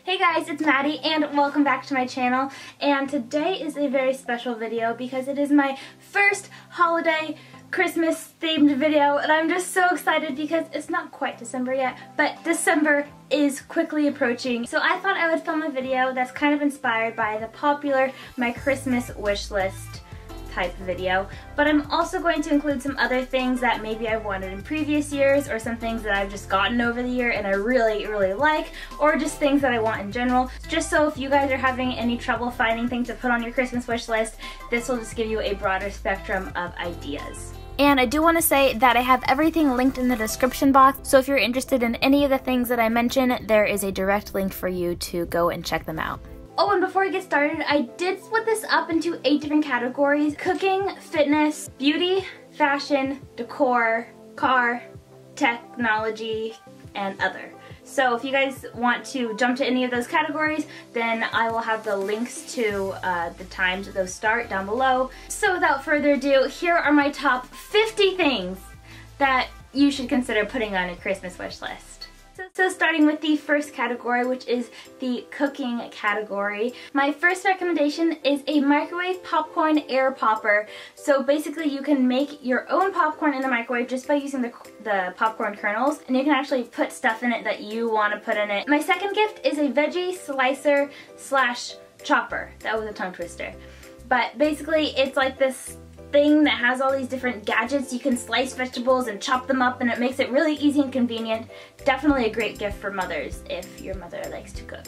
Hey guys, it's Maddie and welcome back to my channel, and today is a very special video because it is my first holiday Christmas themed video, and I'm just so excited because it's not quite December yet, but December is quickly approaching. So I thought I would film a video that's kind of inspired by the popular My Christmas Wish List type video, but I'm also going to include some other things that maybe I've wanted in previous years, or some things that I've just gotten over the year and I really like, or just things that I want in general. Just so if you guys are having any trouble finding things to put on your Christmas wish list, this will just give you a broader spectrum of ideas. And I do want to say that I have everything linked in the description box, so if you're interested in any of the things that I mention, there is a direct link for you to go and check them out. Oh, and before I get started, I did split this up into 8 different categories: cooking, fitness, beauty, fashion, decor, car, technology, and other. So if you guys want to jump to any of those categories, then I will have the links to the times that those start down below. So without further ado, here are my top 50 things that you should consider putting on a Christmas wish list. So starting with the first category, which is the cooking category. My first recommendation is a microwave popcorn air popper. So basically you can make your own popcorn in the microwave just by using the popcorn kernels, and you can actually put stuff in it that you want to put in it. My second gift is a veggie slicer slash chopper. That was a tongue twister. But basically it's like this thing that has all these different gadgets. You can slice vegetables and chop them up, and it makes it really easy and convenient. Definitely a great gift for mothers if your mother likes to cook.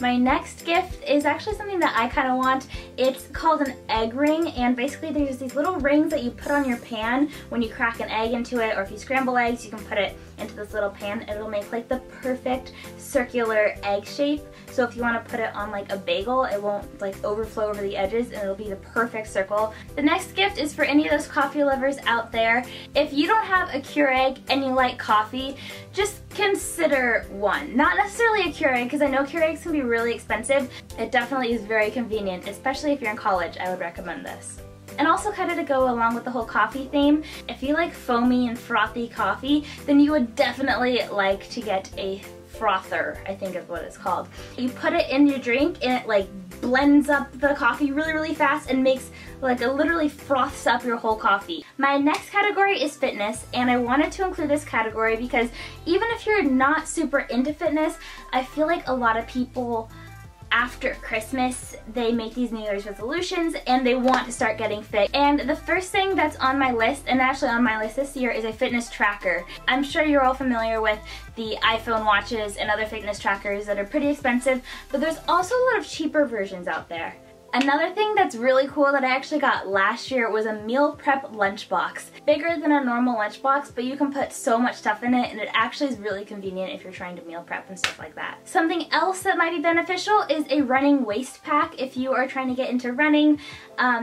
My next gift is actually something that I kind of want. It's called an egg ring, and basically there's these little rings that you put on your pan when you crack an egg into it, or if you scramble eggs you can put it into this little pan. It'll make like the perfect circular egg shape. So if you want to put it on like a bagel, it won't like overflow over the edges, and it'll be the perfect circle. The next gift is for any of those coffee lovers out there. If you don't have a Keurig and you like coffee, just consider one. Not necessarily a Keurig, because I know Keurigs can be really expensive. It definitely is very convenient, especially if you're in college. I would recommend this. And also, kind of to go along with the whole coffee theme, if you like foamy and frothy coffee, then you would definitely like to get a frother, I think is what it's called. You put it in your drink and it like blends up the coffee really fast and makes like it literally froths up your whole coffee. My next category is fitness, and I wanted to include this category because even if you're not super into fitness, I feel like a lot of people after Christmas, they make these New Year's resolutions and they want to start getting fit. And the first thing that's on my list, and actually on my list this year, is a fitness tracker. I'm sure you're all familiar with the iPhone watches and other fitness trackers that are pretty expensive, but there's also a lot of cheaper versions out there. Another thing that's really cool that I actually got last year was a meal prep lunchbox. Bigger than a normal lunchbox, but you can put so much stuff in it, and it actually is really convenient if you're trying to meal prep and stuff like that. Something else that might be beneficial is a running waist pack if you are trying to get into running.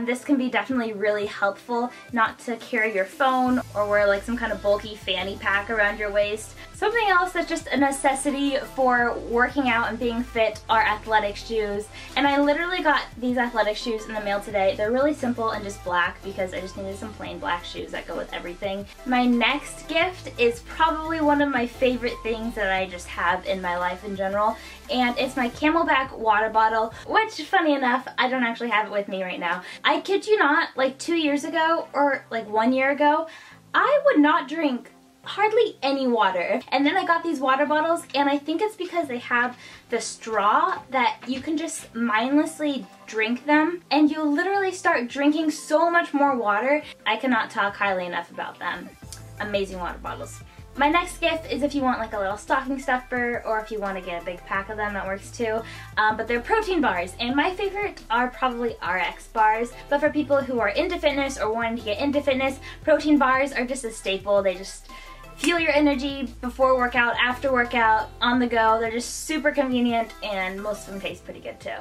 This can be definitely really helpful, not to carry your phone or wear like some kind of bulky fanny pack around your waist. Something else that's just a necessity for working out and being fit are athletic shoes. And I literally got these athletic shoes in the mail today. They're really simple and just black because I just needed some plain black shoes that go with everything. My next gift is probably one of my favorite things that I just have in my life in general, and it's my Camelback water bottle, which funny enough, I don't actually have it with me right now. I kid you not, like 2 years ago or like 1 year ago, I would not drink hardly any water. And then I got these water bottles, and I think it's because they have the straw that you can just mindlessly drink them, and you literally start drinking so much more water. I cannot talk highly enough about them. Amazing water bottles. My next gift is if you want like a little stocking stuffer, or if you want to get a big pack of them, that works too. But they're protein bars, and my favorite are probably RX bars. But for people who are into fitness or wanting to get into fitness, protein bars are just a staple. They just fuel your energy before workout, after workout, on the go. They're just super convenient, and most of them taste pretty good too.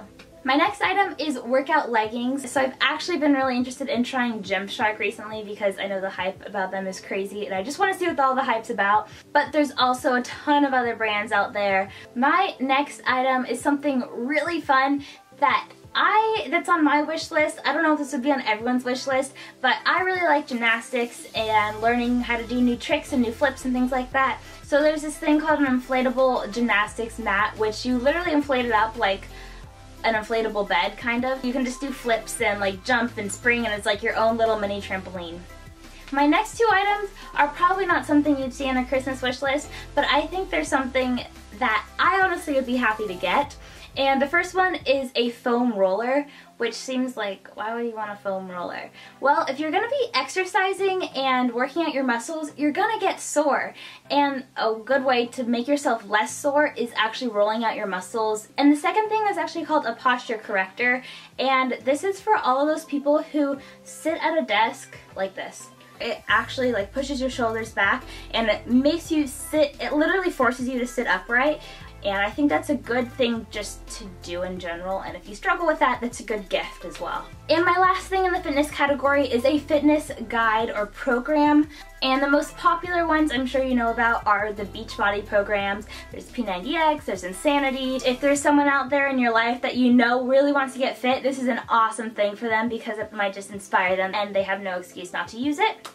My next item is workout leggings. So I've actually been really interested in trying Gymshark recently because I know the hype about them is crazy, and I just want to see what all the hype's about. But there's also a ton of other brands out there. My next item is something really fun that that's on my wish list. I don't know if this would be on everyone's wish list, but I really like gymnastics and learning how to do new tricks and new flips and things like that. So there's this thing called an inflatable gymnastics mat, which you literally inflate it up like an inflatable bed, kind of. You can just do flips and like jump and spring, and it's like your own little mini trampoline. My next two items are probably not something you'd see on a Christmas wish list, but I think they're something that I honestly would be happy to get. And the first one is a foam roller, which seems like, why would you want a foam roller? Well, if you're gonna be exercising and working out your muscles, you're gonna get sore. And a good way to make yourself less sore is actually rolling out your muscles. And the second thing is actually called a posture corrector. And this is for all of those people who sit at a desk like this. It actually like pushes your shoulders back and it makes you sit, it literally forces you to sit upright. And I think that's a good thing just to do in general, and if you struggle with that, that's a good gift as well. And my last thing in the fitness category is a fitness guide or program. And the most popular ones I'm sure you know about are the Beachbody programs. There's P90X, there's Insanity. If there's someone out there in your life that you know really wants to get fit, this is an awesome thing for them because it might just inspire them and they have no excuse not to use it.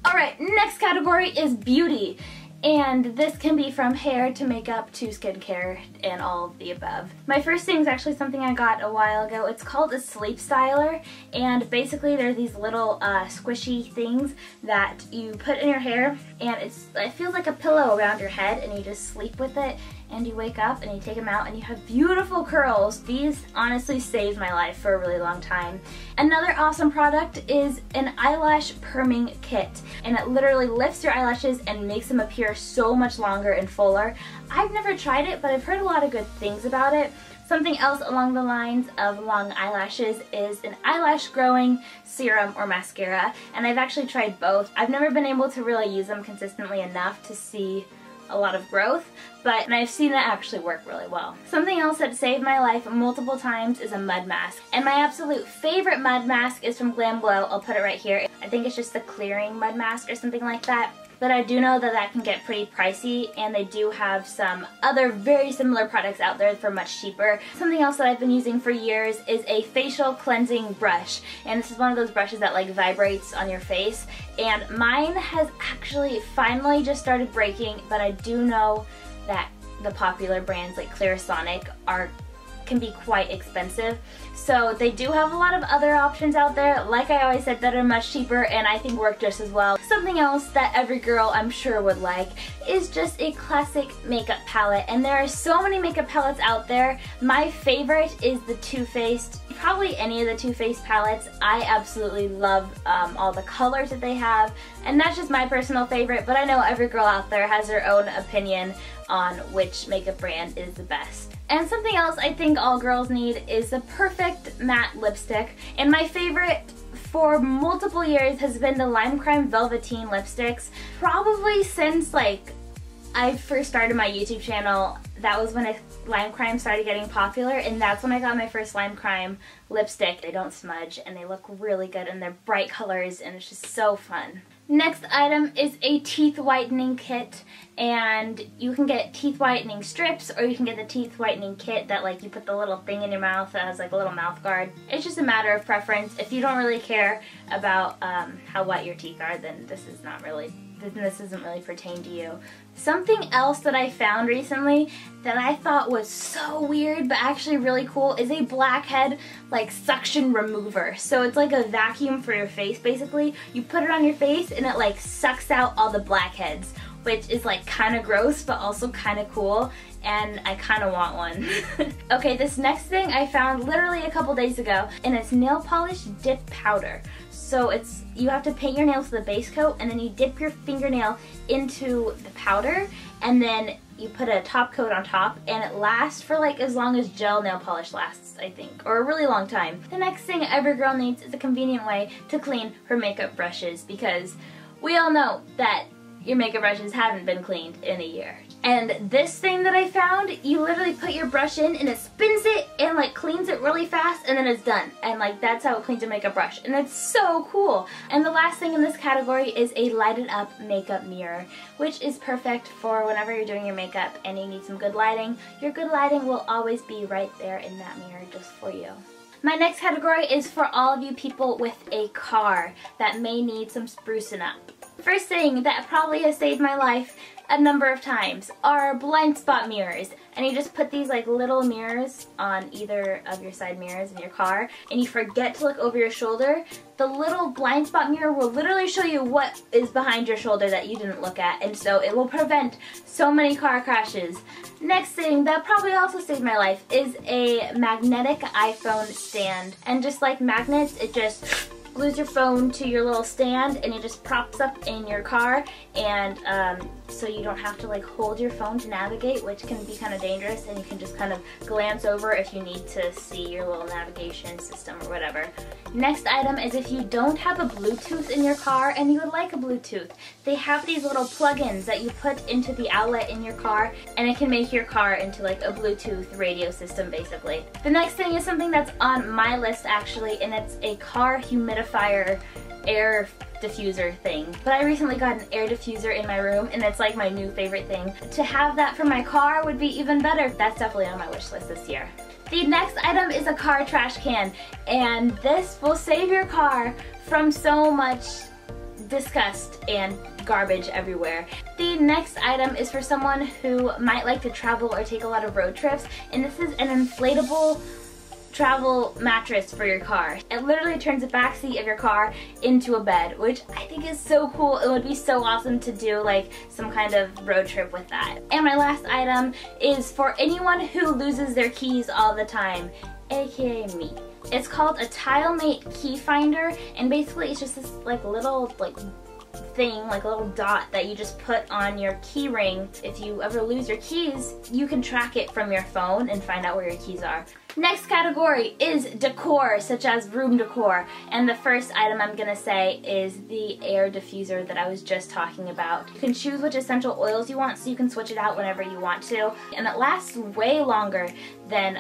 Alright, next category is beauty. And this can be from hair to makeup to skincare and all of the above. My first thing is actually something I got a while ago. It's called a sleep styler, and basically they're these little squishy things that you put in your hair, and it feels like a pillow around your head, and you just sleep with it, and you wake up and you take them out and you have beautiful curls. These honestly saved my life for a really long time. Another awesome product is an eyelash perming kit, and it literally lifts your eyelashes and makes them appear so much longer and fuller. I've never tried it, but I've heard a lot of good things about it. Something else along the lines of long eyelashes is an eyelash growing serum or mascara, and I've actually tried both. I've never been able to really use them consistently enough to see a lot of growth, but I've seen it actually work really well. Something else that saved my life multiple times is a mud mask. And my absolute favorite mud mask is from Glam Glow. I'll put it right here. I think it's just the clearing mud mask or something like that. But I do know that that can get pretty pricey, and they do have some other very similar products out there for much cheaper. Something else that I've been using for years is a facial cleansing brush, and this is one of those brushes that like vibrates on your face, and mine has actually finally just started breaking, but I do know that the popular brands like Clarisonic can be quite expensive. So they do have a lot of other options out there, like I always said, that are much cheaper and I think work just as well. Something else that every girl I'm sure would like is just a classic makeup palette, and there are so many makeup palettes out there. My favorite is the Too Faced. Probably any of the Too Faced palettes. I absolutely love all the colors that they have, and that's just my personal favorite, but I know every girl out there has their own opinion on which makeup brand is the best. And something else I think all girls need is the perfect matte lipstick, and my favorite for multiple years has been the Lime Crime Velveteen lipsticks. Probably since like I first started my YouTube channel, that was when Lime Crime started getting popular, and that's when I got my first Lime Crime lipstick. They don't smudge and they look really good and they're bright colors and it's just so fun. Next item is a teeth whitening kit, and you can get teeth whitening strips or you can get the teeth whitening kit that like you put the little thing in your mouth that has like a little mouth guard. It's just a matter of preference. If you don't really care about how white your teeth are, then this isn't really pertain to you. Something else that I found recently that I thought was so weird but actually really cool is a blackhead like suction remover. So it's like a vacuum for your face basically. You put it on your face and it like sucks out all the blackheads, which is like kind of gross but also kind of cool, and I kind of want one. Okay, this next thing I found literally a couple days ago, and it's nail polish dip powder. So you have to paint your nails with a base coat, and then you dip your fingernail into the powder, and then you put a top coat on top, and it lasts for like as long as gel nail polish lasts, I think, or a really long time. The next thing every girl needs is a convenient way to clean her makeup brushes, because we all know that your makeup brushes haven't been cleaned in a year. And this thing that I found, you literally put your brush in and it spins it and like cleans it really fast, and then it's done. And like that's how it cleans a makeup brush, and it's so cool. And the last thing in this category is a lighted up makeup mirror, which is perfect for whenever you're doing your makeup and you need some good lighting. Your good lighting will always be right there in that mirror just for you. My next category is for all of you people with a car that may need some sprucing up. First thing that probably has saved my life a number of times are blind spot mirrors. And you just put these like little mirrors on either of your side mirrors in your car, and you forget to look over your shoulder. The little blind spot mirror will literally show you what is behind your shoulder that you didn't look at, and so it will prevent so many car crashes. Next thing that probably also saved my life is a magnetic iPhone stand. And just like magnets, it just glues your phone to your little stand and it just props up in your car, and so you don't have to like hold your phone to navigate, which can be kind of dangerous, and you can just kind of glance over if you need to see your little navigation system or whatever. Next item is if you don't have a Bluetooth in your car and you would like a Bluetooth, they have these little plugins that you put into the outlet in your car, and it can make your car into like a Bluetooth radio system basically. The next thing is something that's on my list actually, and it's a car humidifier air diffuser thing. But I recently got an air diffuser in my room, and it's like my new favorite thing. To have that for my car would be even better. That's definitely on my wish list this year. The next item is a car trash can, and this will save your car from so much disgust and garbage everywhere. The next item is for someone who might like to travel or take a lot of road trips, and this is an inflatable travel mattress for your car. It literally turns the back seat of your car into a bed, which I think is so cool. It would be so awesome to do like some kind of road trip with that. And my last item is for anyone who loses their keys all the time, aka me. It's called a TileMate key finder, and basically it's just this like little thing, like a little dot that you just put on your key ring. If you ever lose your keys, you can track it from your phone and find out where your keys are. Next category is decor, such as room decor. And the first item I'm gonna say is the air diffuser that I was just talking about. You can choose which essential oils you want, so you can switch it out whenever you want to. And it lasts way longer than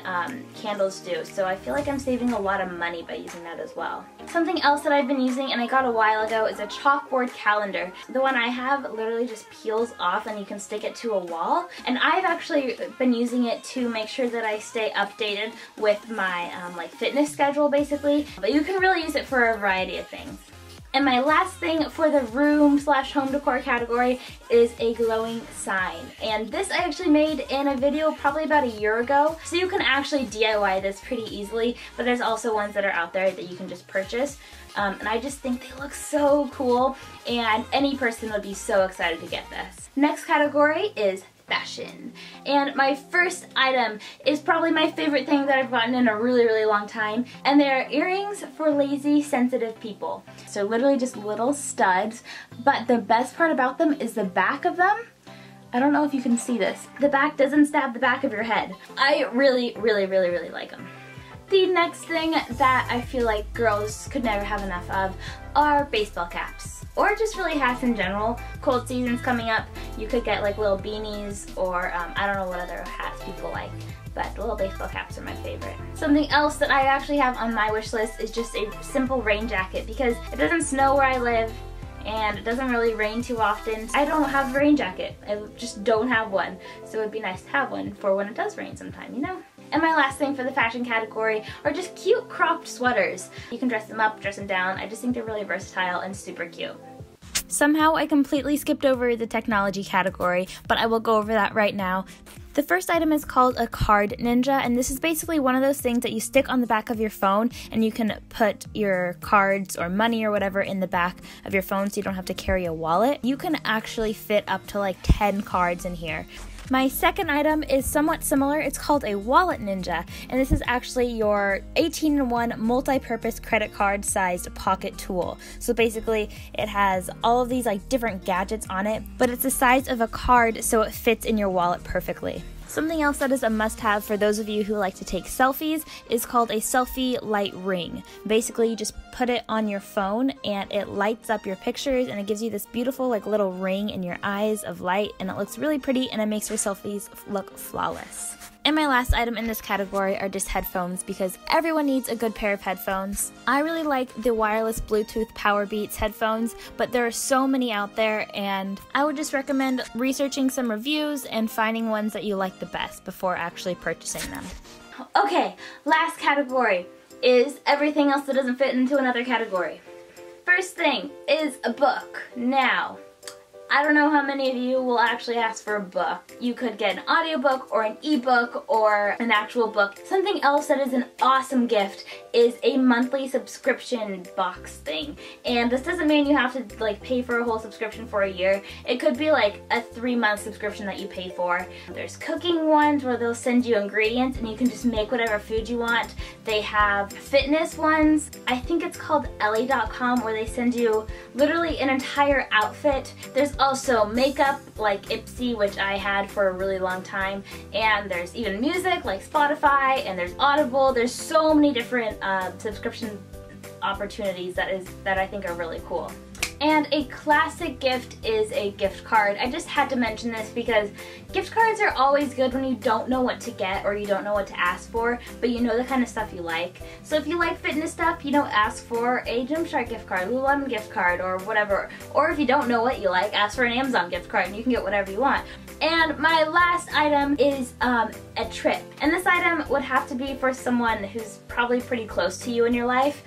candles do, so I feel like I'm saving a lot of money by using that as well. Something else that I've been using, and I got a while ago, is a chalkboard calendar. The one I have literally just peels off and you can stick it to a wall. And I've actually been using it to make sure that I stay updated with my like fitness schedule basically, but you can really use it for a variety of things. And my last thing for the room/home decor category is a glowing sign. And this I actually made in a video probably about a year ago, so you can actually DIY this pretty easily, but there's also ones that are out there that you can just purchase. And I just think they look so cool, and any person would be so excited to get this. Next category is fashion. And my first item is probably my favorite thing that I've gotten in a really, really long time, and they are earrings for lazy, sensitive people. So literally just little studs, but the best part about them is the back of them. I don't know if you can see this. The back doesn't stab the back of your head. I really, really, really, really like them. The next thing that I feel like girls could never have enough of are baseball caps, or just really hats in general. Cold season's coming up, you could get like little beanies, or I don't know what other hats people like, but the little baseball caps are my favorite. Something else that I actually have on my wish list is just a simple rain jacket, because it doesn't snow where I live and it doesn't really rain too often. I don't have a rain jacket, I just don't have one, so it'd be nice to have one for when it does rain sometime, you know? And my last thing for the fashion category are just cute cropped sweaters. You can dress them up, dress them down. I just think they're really versatile and super cute. Somehow I completely skipped over the technology category, but I will go over that right now. The first item is called a card ninja, and this is basically one of those things that you stick on the back of your phone, and you can put your cards or money or whatever in the back of your phone so you don't have to carry a wallet. You can actually fit up to like 10 cards in here. My second item is somewhat similar. It's called a wallet ninja, and this is actually your 18-in-1 multi-purpose credit card sized pocket tool. So basically it has all of these like different gadgets on it, but it's the size of a card so it fits in your wallet perfectly. Something else that is a must-have for those of you who like to take selfies is called a selfie light ring. Basically, you just put it on your phone and it lights up your pictures, and it gives you this beautiful like little ring in your eyes of light, and it looks really pretty and it makes your selfies look flawless. And my last item in this category are just headphones, because everyone needs a good pair of headphones. I really like the wireless Bluetooth Powerbeats headphones, but there are so many out there, and I would just recommend researching some reviews and finding ones that you like the best before actually purchasing them. Okay, last category. is everything else that doesn't fit into another category. First thing is a book. Now, I don't know how many of you will actually ask for a book. You could get an audiobook or an ebook or an actual book. Something else that is an awesome gift is a monthly subscription box thing. And this doesn't mean you have to like pay for a whole subscription for a year. It could be like a 3-month subscription that you pay for. There's cooking ones where they'll send you ingredients and you can just make whatever food you want. They have fitness ones. I think it's called Ellie.com, where they send you literally an entire outfit. There's also makeup like Ipsy, which I had for a really long time, and there's even music like Spotify, and there's Audible. There's so many different subscription opportunities that I think are really cool. And a classic gift is a gift card. I just had to mention this because gift cards are always good when you don't know what to get or you don't know what to ask for, but you know the kind of stuff you like. So if you like fitness stuff, you know, ask for a Gymshark gift card, Lululemon gift card, or whatever. Or if you don't know what you like, ask for an Amazon gift card and you can get whatever you want. And my last item is a trip. And this item would have to be for someone who's probably pretty close to you in your life.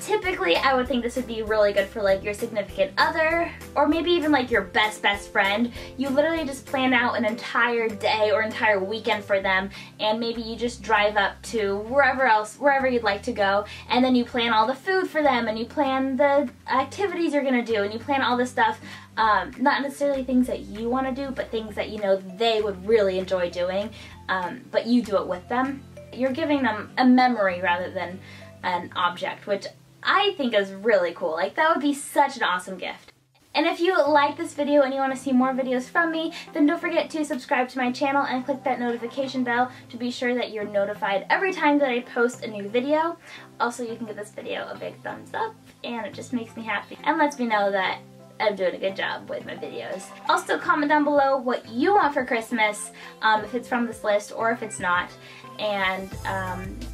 Typically, I would think this would be really good for like your significant other, or maybe even like your best friend. You literally just plan out an entire day or entire weekend for them, and maybe you just drive up to wherever you'd like to go, and then you plan all the food for them, and you plan the activities you're gonna do, and you plan all this stuff. Not necessarily things that you want to do, but things that you know they would really enjoy doing, but you do it with them. You're giving them a memory rather than an object, which I think is really cool. Like, that would be such an awesome gift. And if you like this video and you want to see more videos from me, then don't forget to subscribe to my channel and click that notification bell to be sure that you're notified every time that I post a new video. Also, you can give this video a big thumbs up, and it just makes me happy and lets me know that I'm doing a good job with my videos. Also, comment down below what you want for Christmas, if it's from this list or if it's not, and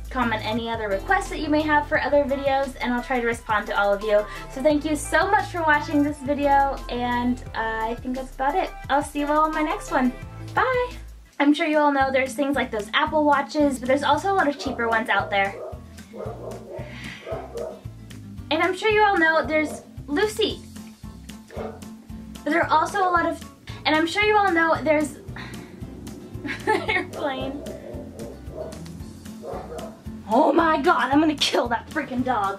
comment any other requests that you may have for other videos, and I'll try to respond to all of you. So thank you so much for watching this video, and I think that's about it. I'll see you all in my next one. Bye! I'm sure you all know there's things like those Apple Watches, but there's also a lot of cheaper ones out there. And I'm sure you all know there's Lucy. But there are also a lot of, and I'm sure you all know there's airplane. Oh my god, I'm gonna kill that freaking dog.